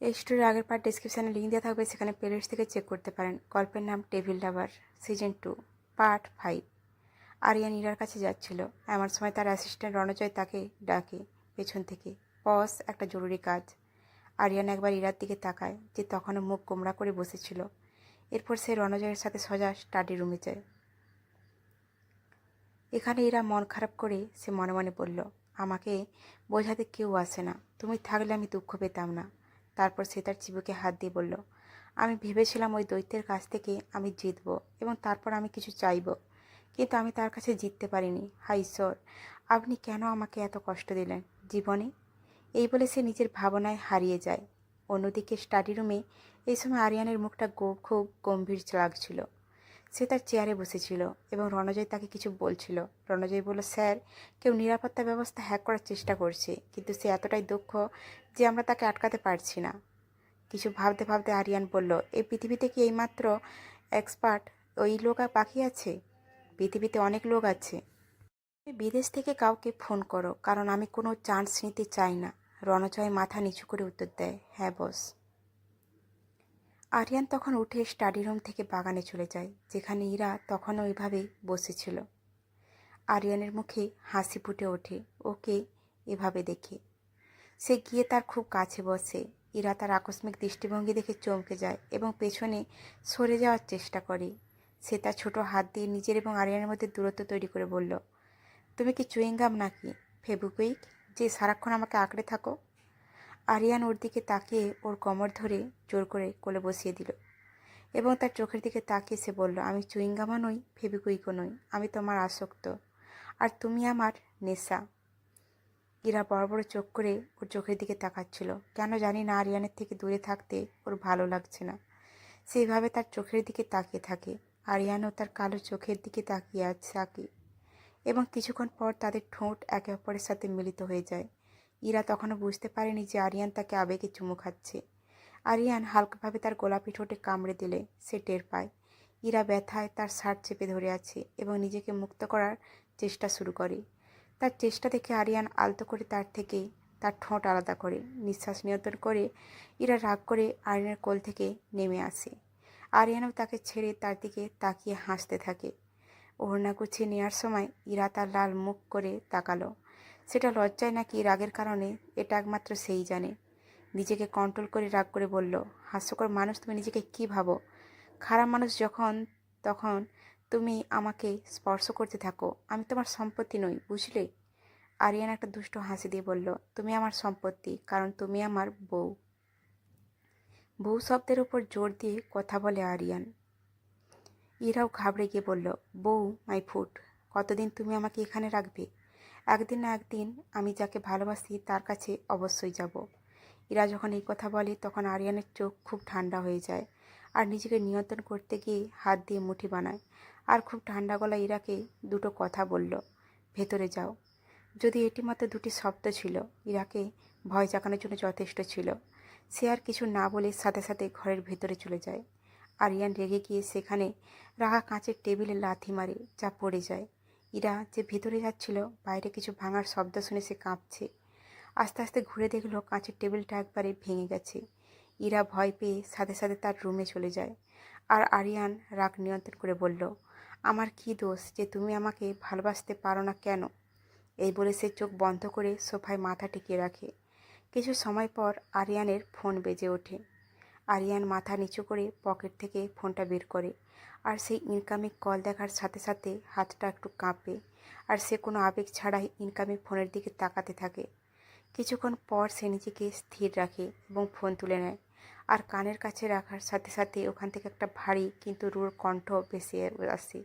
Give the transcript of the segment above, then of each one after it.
এই স্টোরির আগের পার্ট ডিসক্রিপশানে লিঙ্ক দেওয়া থাকবে, সেখানে প্লেলিস্ট থেকে চেক করতে পারেন। গল্পের নাম টেবিল লাভার, সিজন 2, পার্ট 5। আরিয়ান ইরার কাছে যাচ্ছিল, এমন সময় তার অ্যাসিস্ট্যান্ট রণজয় তাকে ডাকে পেছন থেকে, বস একটা জরুরি কাজ। আরিয়ান একবার ইরার দিকে তাকায়, যে তখনও মুখ গোমড়া করে বসেছিল। এরপর সে রণজয়ের সাথে সোজা স্টাডি রুমে যায়। এখানে ইরা মন খারাপ করে সে মনে মনে বলল, আমাকে বোঝাতে কেউ আসে না, তুমি থাকলে আমি দুঃখ পেতাম না। তারপর সে তার চিবুকে হাত দিয়ে বলল, আমি ভেবেছিলাম ওই দৈত্যের কাছ থেকে আমি জিতব এবং তারপর আমি কিছু চাইব, কিন্তু আমি তার কাছে জিততে পারিনি। হায় ঈশ্বর, আপনি কেন আমাকে এত কষ্ট দিলেন জীবনে? এই বলে সে নিজের ভাবনায় হারিয়ে যায়। অন্যদিকে স্টাডি রুমে এই সময় আরিয়ানের মুখটা খুব গম্ভীর লাগছিল। সে তার চেয়ারে বসেছিল এবং রণজয় তাকে কিছু বলছিল। রণজয় বলল, স্যার, কেউ নিরাপত্তা ব্যবস্থা হ্যাক করার চেষ্টা করছে, কিন্তু সে এতটাই দক্ষ যে আমরা তাকে আটকাতে পারছি না। কিছু ভাবতে ভাবতে আরিয়ান বলল, এই পৃথিবীতে কি এইমাত্র এক্সপার্ট ওই লোক বাকি আছে? পৃথিবীতে অনেক লোক আছে। তুমি বিদেশ থেকে কাউকে ফোন করো, কারণ আমি কোনো চান্স নিতে চাই না। রণজয় মাথা নিচু করে উত্তর দেয়, হ্যাঁ বস। আরিয়ান তখন উঠে স্টাডি রুম থেকে বাগানে চলে যায়, যেখানে ইরা তখনও ওইভাবেই বসেছিল। আরিয়ানের মুখে হাসি ফুটে ওঠে ওকে এভাবে দেখে। সে গিয়ে তার খুব কাছে বসে। ইরা তার আকস্মিক দৃষ্টিভঙ্গি দেখে চমকে যায় এবং পেছনে সরে যাওয়ার চেষ্টা করে। সে তার ছোট হাত দিয়ে নিজের এবং আরিয়ানের মধ্যে দূরত্ব তৈরি করে বলল, তুমি কি চুইংগাম নাকি ফেবুকুইক যে সারাক্ষণ আমাকে আঁকড়ে থাকো? আরিয়ান ওর দিকে তাকিয়ে ওর কোমর ধরে জোর করে কোলে বসিয়ে দিল এবং তার চোখের দিকে তাকিয়ে সে বলল, আমি চুইংগামও নই, ফেবিকুইকও নই, আমি তোমার আসক্ত, আর তুমি আমার নেশা। ইরা বড় বড় চোখ করে ওর চোখের দিকে তাকাচ্ছিল। কেন জানি না, আরিয়ানের থেকে দূরে থাকতে ওর ভালো লাগছে না। সেইভাবে তার চোখের দিকে তাকিয়ে থাকে। আরিয়ানও তার কালো চোখের দিকে তাকিয়ে থাকে এবং কিছুক্ষণ পর তাদের ঠোঁট একে অপরের সাথে মিলিত হয়ে যায়। ইরা তখনও বুঝতে পারেনি যে আরিয়ান তাকে আবেগে চুমু খাচ্ছে। আরিয়ান হালকাভাবে তার গোলাপি ঠোঁটে কামড়ে দিলে সে টের পায় ইরা ব্যথায় তার শার্ট চেপে ধরে আছে এবং নিজেকে মুক্ত করার চেষ্টা শুরু করে। তার চেষ্টা দেখে আরিয়ান আলতো করে তার ঠোঁট আলাদা করে নিঃশ্বাস নিয়ন্ত্রণ করে ইরা রাগ করে আরিয়ানের কোল থেকে নেমে আসে। আরিয়ানও তাকে ছেড়ে তার দিকে তাকিয়ে হাসতে থাকে। ওড়না গুছিয়ে নেওয়ার সময় ইরা তার লাল মুখ করে তাকালো। সেটা লজ্জায় নাকি রাগের কারণে, এটা একমাত্র সেই জানে। নিজেকে কন্ট্রোল করে রাগ করে বলল, হাস্যকর মানুষ, তুমি নিজেকে কী ভাবো? খারাপ মানুষ যখন তখন তুমি আমাকে স্পর্শ করতে থাকো। আমি তোমার সম্পত্তি নই, বুঝলে? আরিয়ান একটা দুষ্ট হাসি দিয়ে বলল, তুমি আমার সম্পত্তি, কারণ তুমি আমার বউ। বউ শব্দের ওপর জোর দিয়ে কথা বলে আরিয়ান। ইরাও ঘাবড়ে গিয়ে বলল, বউ মাই ফুট, কতদিন তুমি আমাকে এখানে রাখবে? একদিন না একদিন আমি যাকে ভালোবাসি তার কাছে অবশ্যই যাব। ইরা যখন এই কথা বলে তখন আরিয়ানের চোখ খুব ঠান্ডা হয়ে যায় আর নিজেকে নিয়ন্ত্রণ করতে গিয়ে হাত দিয়ে মুঠি বানায় আর খুব ঠান্ডা গলায় ইরাকে দুটো কথা বলল, ভেতরে যাও। যদি এটি মাত্র দুটি শব্দ ছিল, ইরাকে ভয় জাগানোর জন্য যথেষ্ট ছিল। সে আর কিছু না বলে সাথে সাথে ঘরের ভেতরে চলে যায়। আরিয়ান রেগে গিয়ে সেখানে রাখা কাঁচের টেবিলে লাথি মারে, যা পড়ে যায়। ইরা যে ভেতরে যাচ্ছিল, বাইরে কিছু ভাঙার শব্দ শুনে সে কাঁপছে। আস্তে আস্তে ঘুরে দেখলো কাঁচের টেবিলটা একবারে ভেঙে গেছে। ইরা ভয় পেয়ে সাথে সাথে তার রুমে চলে যায়। আর আরিয়ান রাগ নিয়ন্ত্রণ করে বলল, আমার কি দোষ যে তুমি আমাকে ভালোবাসতে পারো না কেন? এই বলে সে চোখ বন্ধ করে সোফায় মাথা টিকিয়ে রাখে। কিছু সময় পর আরিয়ানের ফোন বেজে ওঠে। আরিয়ান মাথা নিচু করে পকেট থেকে ফোনটা বের করে আর সেই ইনকামিং কল দেখার সাথে সাথে হাতটা একটু কাঁপে আর সে কোনো আবেগ ছাড়াই ইনকামিং ফোনের দিকে তাকাতে থাকে। কিছুক্ষণ পর সে নিজেকে স্থির রাখে এবং ফোন তুলে নেয় আর কানের কাছে রাখার সাথে সাথে ওখান থেকে একটা ভারী কিন্তু রূঢ় কণ্ঠ ভেসে আসে,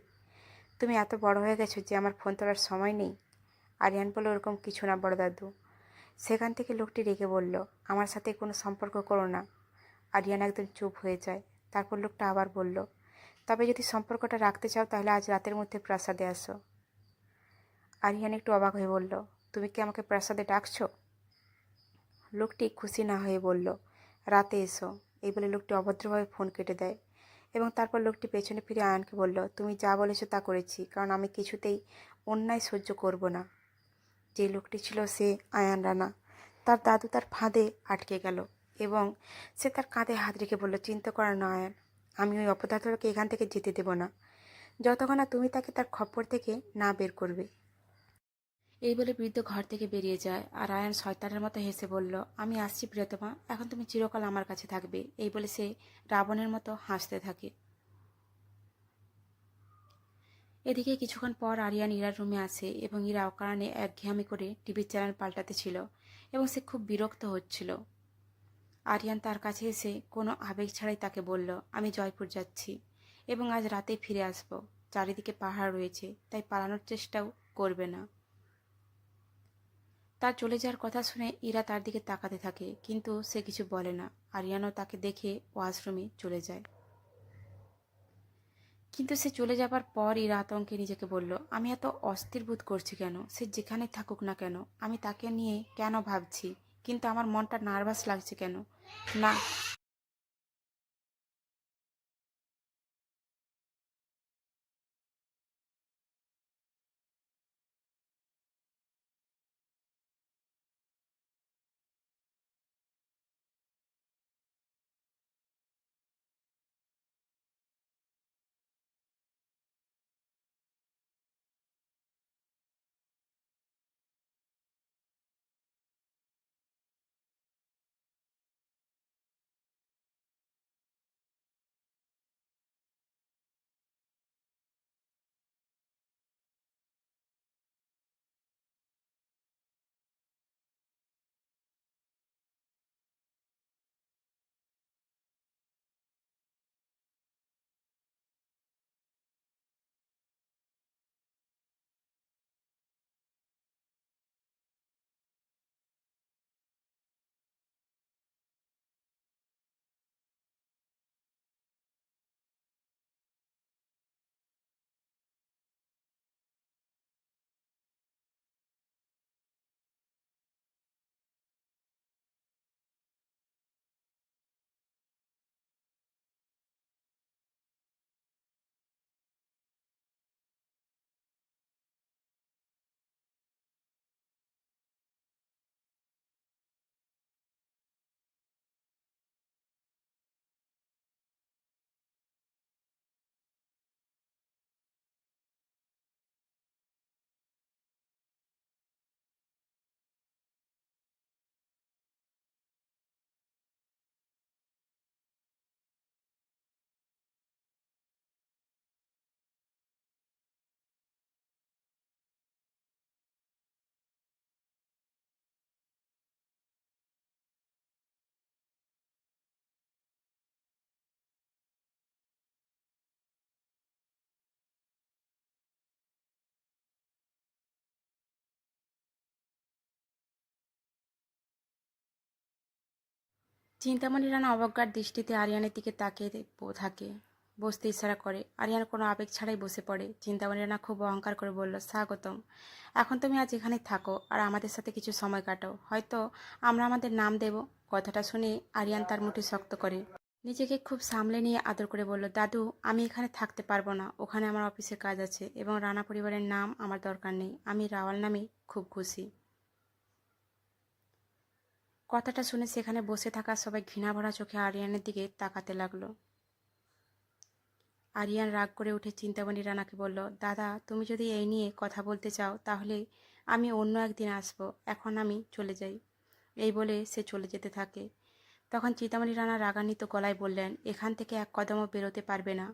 তুমি এত বড় হয়ে গেছো যে আমার ফোন তোলার সময় নেই? আরিয়ান বলল, ওরকম কিছু না বড় দাদু। সেখান থেকে লোকটি রেগে বলল, আমার সাথে কোনো সম্পর্ক করো না। আরিয়ান একদম চুপ হয়ে যায়। তারপর লোকটা আবার বলল, তবে যদি সম্পর্কটা রাখতে চাও তাহলে আজ রাতের মধ্যে প্রাসাদে আসো। আরিয়ান একটু অবাক হয়ে বলল, তুমি কি আমাকে প্রাসাদে ডাকছো? লোকটি খুশি না হয়ে বলল, রাতে এসো। এই বলে লোকটি অভদ্রভাবে ফোন কেটে দেয় এবং তারপর লোকটি পেছনে ফিরে আয়ানকে বলল, তুমি যা বলেছো তা করেছি, কারণ আমি কিছুতেই অন্যায় সহ্য করব না। যে লোকটি ছিল সে আয়ান রানা। তার দাদু তার ফাঁদে আটকে গেল এবং সে তার কাঁধে হাত রেখে বলল, চিন্তা করা না আয়ান, আমি ওই অপদার্থটাকে এখান থেকে যেতে দেব না যতক্ষণ না তুমি তাকে তার খপ্পর থেকে না বের করবে। এই বলে বৃদ্ধ ঘর থেকে বেরিয়ে যায় আর আয়ান শয়তানের মতো হেসে বলল, আমি আসছি প্রিয়তমা, এখন তুমি চিরকাল আমার কাছে থাকবে। এই বলে সে রাবণের মতো হাসতে থাকে। এদিকে কিছুক্ষণ পর আরিয়ান ইরার রুমে আসে এবং ইরা অকারণে একঘেয়ামি করে টিভির চ্যানেল পাল্টাতে ছিল এবং সে খুব বিরক্ত হচ্ছিল। আরিয়ান তার কাছে এসে কোনো আবেগ ছাড়াই তাকে বলল, আমি জয়পুর যাচ্ছি এবং আজ রাতেই ফিরে আসব। চারিদিকে পাহাড় রয়েছে, তাই পালানোর চেষ্টাও করবে না। তার চলে যাওয়ার কথা শুনে ইরা তার দিকে তাকাতে থাকে, কিন্তু সে কিছু বলে না। আরিয়ানও তাকে দেখে ওয়াশরুমে চলে যায়। কিন্তু সে চলে যাবার পর ইরা আতঙ্কে নিজেকে বলল, আমি এত অস্থির বোধ করছি কেন? সে যেখানে থাকুক না কেন, আমি তাকে নিয়ে কেন ভাবছি, কিন্তু আমার মনটা নার্ভাস লাগছে কেন? না, চিন্তামণি রানা অবজ্ঞার দৃষ্টিতে আরিয়ানের দিকে তাকিয়ে থাকে। বসতে ইশারা করে। আরিয়ান কোনো আবেগ ছাড়াই বসে পড়ে। চিন্তামণি রানা খুব অহংকার করে বলল, স্বাগতম, এখন তুমি আজ এখানে থাকো আর আমাদের সাথে কিছু সময় কাটাও, হয়তো আমরা আমাদের নাম দেব। কথাটা শুনে আরিয়ান তার মুঠি শক্ত করে নিজেকে খুব সামলে নিয়ে আদর করে বলল, দাদু, আমি এখানে থাকতে পারবো না, ওখানে আমার অফিসে কাজ আছে এবং রানা পরিবারের নাম আমার দরকার নেই, আমি রাওয়াল নামে খুব খুশি। কথাটা শুনে সেখানে বসে থাকা সবাই ঘৃণাভরা চোখে আরিয়ানের দিকে তাকাতে লাগলো। আরিয়ান রাগ করে উঠে চিন্তামণি রানাকে বলল, দাদা, তুমি যদি এই নিয়ে কথা বলতে চাও তাহলে আমি অন্য একদিন আসবো, এখন আমি চলে যাই। এই বলে সে চলে যেতে থাকে। তখন চিন্তামণি রানা রাগান্বিত গলায় বললেন, এখান থেকে এক কদমও বেরোতে পারবে না,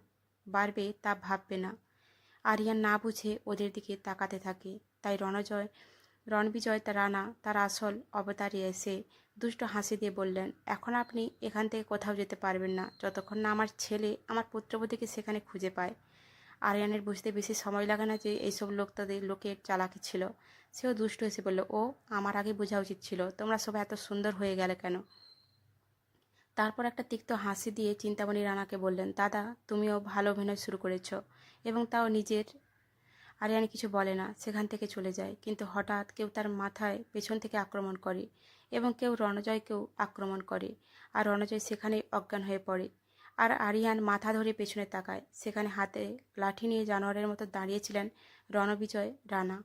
বাড়বে তা ভাববে না। আরিয়ান না বুঝে ওদের দিকে তাকাতে থাকে। তাই রণবিজয় রানা তার আসল অবতারে এসে দুষ্ট হাসি দিয়ে বললেন, এখন আপনি এখান থেকে কোথাও যেতে পারবেন না যতক্ষণ না আমার ছেলে আমার পুত্রবধূকে সেখানে খুঁজে পায়। আরিয়ানের বুঝতে বেশি সময় লাগে না যে এইসব লোকের চালাকি ছিল। সেও দুষ্ট এসে বলল, ও আমার আগে বোঝা উচিত ছিল, তোমরা সবাই এত সুন্দর হয়ে গেলে কেন? তারপর একটা তিক্ত হাসি দিয়ে চিন্তামণি রানাকে বললেন, দাদা, তুমিও ভালো অভিনয় শুরু করেছ। এবং তাও নিজের। আরিয়ান কিছু বলে না, সেখান থেকে চলে যায়। কিন্তু হঠাৎ কেউ তার মাথায় পেছন থেকে আক্রমণ করে এবং কেউ রণজয়কেও আক্রমণ করে আর রণজয় সেখানেই অজ্ঞান হয়ে পড়ে। আর আরিয়ান মাথা ধরে পেছনে তাকায়। সেখানে হাতে লাঠি নিয়ে জানোয়ারের মতো দাঁড়িয়েছিলেন রণবিজয় রানা।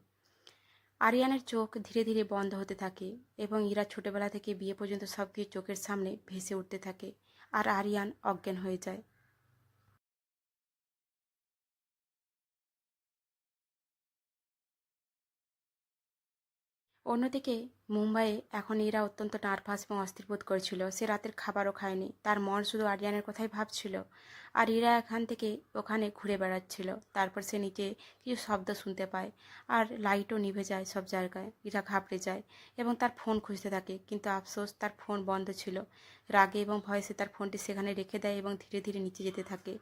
আরিয়ানের চোখ ধীরে ধীরে বন্ধ হতে থাকে এবং ইরা ছোটবেলা থেকে বিয়ে পর্যন্ত সব কিছু চোখের সামনে ভেসে উঠতে থাকে, আর আরিয়ান অজ্ঞান হয়ে যায়। অন্যদিকে মুম্বাইয়ে এখন ইরা অত্যন্ত নার্ভাস এবং অস্থির বোধ করছিল। সে রাতের খাবারও খায়নি, তার মন শুধু আরিয়ানের কথাই ভাবছিল। আর ইরা এখান থেকে ওখানে ঘুরে বেড়াচ্ছিল। তারপর সে নিচে কিছু শব্দ শুনতে পায়, আর লাইটও নিভে যায় সব জায়গায়। ইরা ঘাবড়ে যায় এবং তার ফোন খুঁজতে থাকে, কিন্তু আফসোস তার ফোন বন্ধ ছিল। রাগে এবং ভয়ে সে তার ফোনটি সেখানে রেখে দেয় এবং ধীরে ধীরে নিচে যেতে থাকে।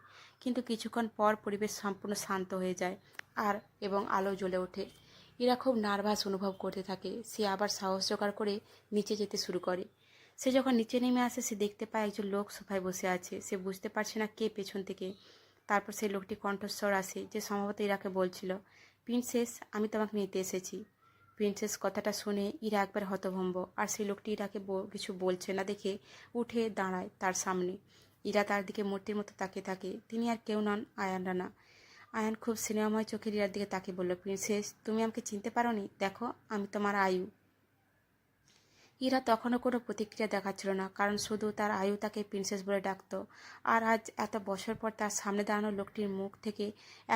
কিন্তু কিছুক্ষণ পর পরিবেশ সম্পূর্ণ শান্ত হয়ে যায় এবং আলো জ্বলে ওঠে। ইরা খুব নার্ভাস অনুভব করতে থাকে। সে আবার সাহস জোগাড় করে নিচে যেতে শুরু করে। সে যখন নিচে নেমে আসে, সে দেখতে পায় একজন লোক সোফায় বসে আছে। সে বুঝতে পারছে না কে পেছন থেকে। তারপর সেই লোকটি কণ্ঠস্বর আসে, যে সম্ভবত ইরাকে বলছিল, প্রিন্সেস, আমি তোমাকে নিতে এসেছি। প্রিন্সেস কথাটা শুনে ইরা একবার হতভম্ব, আর সেই লোকটি ইরাকে কিছু বলছে না দেখে উঠে দাঁড়ায় তার সামনে। ইরা তার দিকে মূর্তির মতো তাকিয়ে থাকে। তিনি আর কেউ নন, আয়ান রানা। আয়ান খুব সিনেমাময় চোখে ইরার দিকে তাকিয়ে বলল, প্রিন্সেস, তুমি আমাকে চিনতে পারোনি? দেখো, আমি তোমার আয়ু। ইরা তখনও কোনো প্রতিক্রিয়া দেখাচ্ছিল না, কারণ শুধু তার আয়ু তাকে প্রিন্সেস বলে ডাকত। আর আজ এত বছর পর তার সামনে দাঁড়ানো লোকটির মুখ থেকে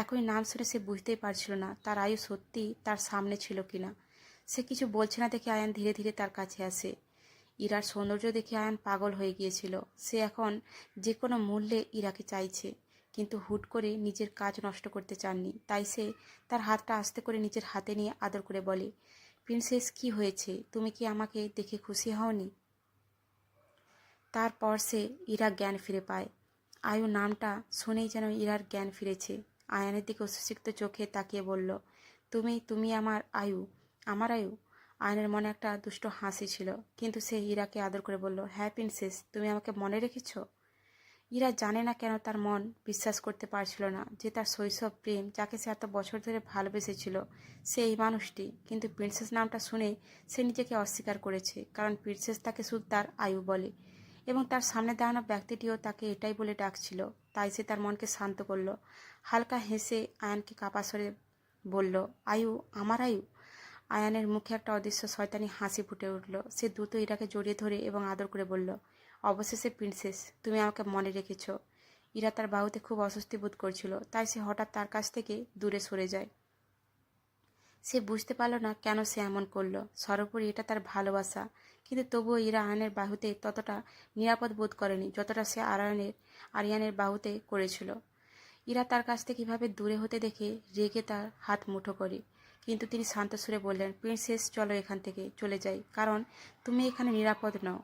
একই নাম শুনে সে বুঝতেই পারছিল না তার আয়ু সত্যি তার সামনে ছিল কিনা। সে কিছু বলছে না দেখে আয়ান ধীরে ধীরে তার কাছে আসে। ইরার সৌন্দর্য দেখে আয়ান পাগল হয়ে গিয়েছিল। সে এখন যে কোনো মূল্যে ইরাকে চাইছে, কিন্তু হুট করে নিজের কাজ নষ্ট করতে চাননি। তাই সে তার হাতটা আস্তে করে নিজের হাতে নিয়ে আদর করে বলে, প্রিন্সেস, কি হয়েছে? তুমি কি আমাকে দেখে খুশি হওনি? তারপর সে ইরা জ্ঞান ফিরে পায়। আয়ু নামটা শুনেই যেন ইরার জ্ঞান ফিরেছে। আয়ানের দিকে উচ্ছ্বসিত চোখে তাকিয়ে বলল, তুমি তুমি আমার আয়ু? আমার আয়ু? আয়নের মনে একটা দুষ্ট হাসি ছিল, কিন্তু সে ইরাকে আদর করে বলল, হ্যাঁ প্রিন্সেস, তুমি আমাকে মনে রেখেছ। ইরা জানে না কেন তার মন বিশ্বাস করতে পারছিল না যে তার শৈশব প্রেম, যাকে সে এত বছর ধরে ভালোবেসেছিল, সে এই মানুষটি। কিন্তু প্রিন্সেস নামটা শুনে সে নিজেকে অস্বীকার করেছে, কারণ প্রিন্সেস তাকে শুধু তার আয়ু বলে, এবং তার সামনে দাঁড়ানো ব্যক্তিটিও তাকে এটাই বলে ডাকছিল। তাই সে তার মনকে শান্ত করল। হালকা হেসে আয়ানকে কাপা স্বরে বলল, আয়ু, আমার আয়ু। আয়ানের মুখে একটা অদৃশ্য শয়তানি হাসি ফুটে উঠল। সে দ্রুত ইরাকে জড়িয়ে ধরে এবং আদর করে বলল, অবশেষে প্রিন্সেস, তুমি আমাকে মনে রেখেছ। ইরা তার বাহুতে খুব অস্বস্তি বোধ করছিল, তাই সে হঠাৎ তার কাছ থেকে দূরে সরে যায়। সে বুঝতে পারল না কেন সে এমন করল। সর্বোপরি এটা তার ভালোবাসা, কিন্তু তবুও ইরা আয়ানের বাহুতে ততটা নিরাপদ বোধ করেনি যতটা সে আরিয়ানের বাহুতে করেছিল। ইরা তার কাছ থেকে কীভাবে দূরে হতে দেখে রেগে তার হাত মুঠো করে, কিন্তু তিনি শান্ত সুরে বললেন, প্রিন্সেস, চলো এখান থেকে চলে যাই, কারণ তুমি এখানে নিরাপদ নও।